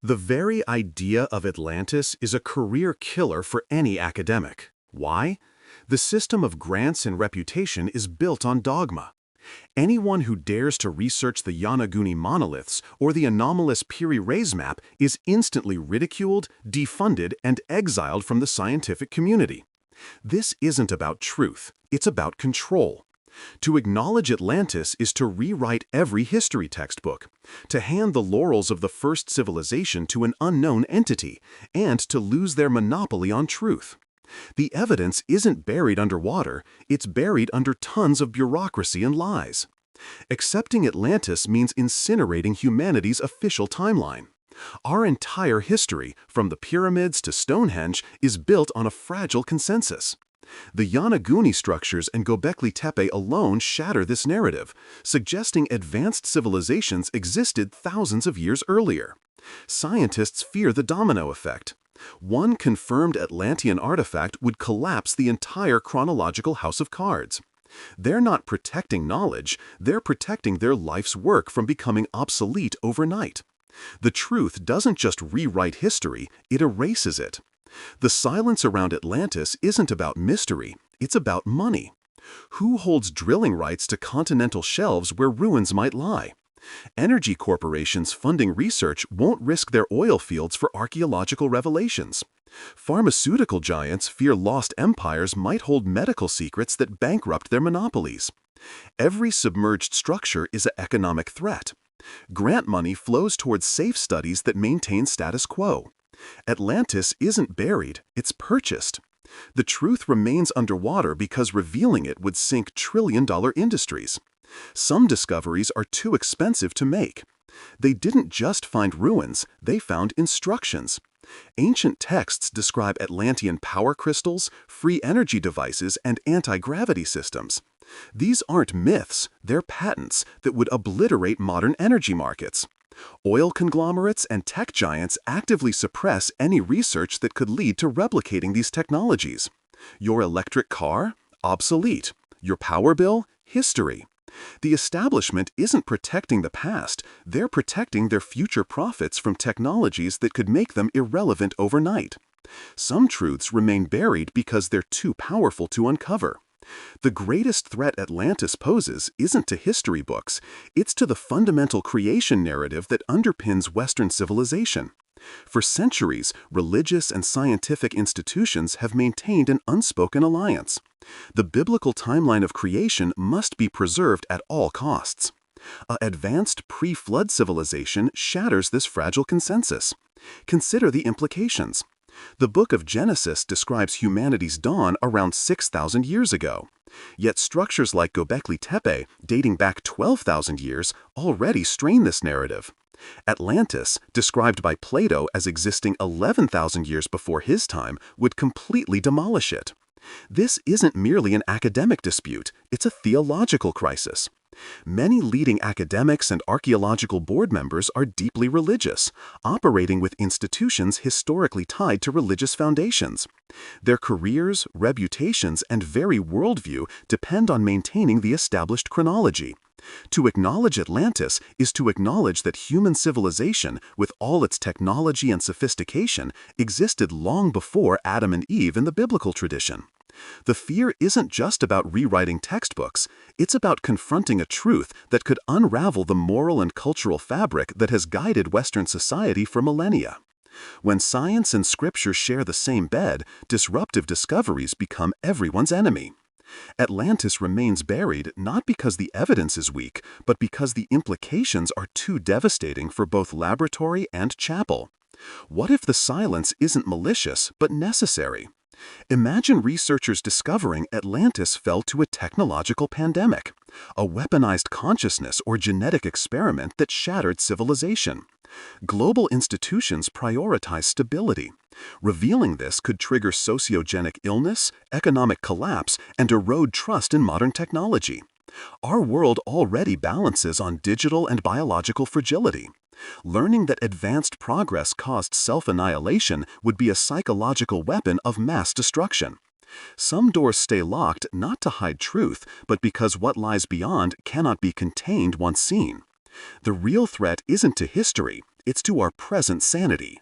The very idea of Atlantis is a career killer for any academic. Why? The system of grants and reputation is built on dogma. Anyone who dares to research the Yonaguni monoliths or the anomalous Piri-Reis map is instantly ridiculed, defunded, and exiled from the scientific community. This isn't about truth, it's about control. To acknowledge Atlantis is to rewrite every history textbook, to hand the laurels of the first civilization to an unknown entity, and to lose their monopoly on truth. The evidence isn't buried underwater, it's buried under tons of bureaucracy and lies. Accepting Atlantis means incinerating humanity's official timeline. Our entire history, from the pyramids to Stonehenge, is built on a fragile consensus. The Yonaguni structures and Göbekli Tepe alone shatter this narrative, suggesting advanced civilizations existed thousands of years earlier. Scientists fear the domino effect. One confirmed Atlantean artifact would collapse the entire chronological house of cards. They're not protecting knowledge, they're protecting their life's work from becoming obsolete overnight. The truth doesn't just rewrite history, it erases it. The silence around Atlantis isn't about mystery, it's about money. Who holds drilling rights to continental shelves where ruins might lie? Energy corporations funding research won't risk their oil fields for archaeological revelations. Pharmaceutical giants fear lost empires might hold medical secrets that bankrupt their monopolies. Every submerged structure is an economic threat. Grant money flows towards safe studies that maintain status quo. Atlantis isn't buried, it's purchased. The truth remains underwater because revealing it would sink trillion-dollar industries. Some discoveries are too expensive to make. They didn't just find ruins, they found instructions. Ancient texts describe Atlantean power crystals, free energy devices, and anti-gravity systems. These aren't myths, they're patents that would obliterate modern energy markets. Oil conglomerates and tech giants actively suppress any research that could lead to replicating these technologies. Your electric car? Obsolete. Your power bill? History. The establishment isn't protecting the past, they're protecting their future profits from technologies that could make them irrelevant overnight. Some truths remain buried because they're too powerful to uncover. The greatest threat Atlantis poses isn't to history books, it's to the fundamental creation narrative that underpins Western civilization. For centuries, religious and scientific institutions have maintained an unspoken alliance. The biblical timeline of creation must be preserved at all costs. An advanced pre-flood civilization shatters this fragile consensus. Consider the implications. The book of Genesis describes humanity's dawn around 6,000 years ago. Yet structures like Göbekli Tepe, dating back 12,000 years, already strain this narrative. Atlantis, described by Plato as existing 11,000 years before his time, would completely demolish it. This isn't merely an academic dispute, it's a theological crisis. Many leading academics and archaeological board members are deeply religious, operating with institutions historically tied to religious foundations. Their careers, reputations, and very worldview depend on maintaining the established chronology. To acknowledge Atlantis is to acknowledge that human civilization, with all its technology and sophistication, existed long before Adam and Eve in the biblical tradition. The fear isn't just about rewriting textbooks, it's about confronting a truth that could unravel the moral and cultural fabric that has guided Western society for millennia. When science and scripture share the same bed, disruptive discoveries become everyone's enemy. Atlantis remains buried not because the evidence is weak, but because the implications are too devastating for both laboratory and chapel. What if the silence isn't malicious, but necessary? Imagine researchers discovering Atlantis fell to a technological pandemic, a weaponized consciousness or genetic experiment that shattered civilization. Global institutions prioritize stability. Revealing this could trigger sociogenic illness, economic collapse, and erode trust in modern technology. Our world already balances on digital and biological fragility. Learning that advanced progress caused self-annihilation would be a psychological weapon of mass destruction. Some doors stay locked not to hide truth, but because what lies beyond cannot be contained once seen. The real threat isn't to history, It's to our present sanity.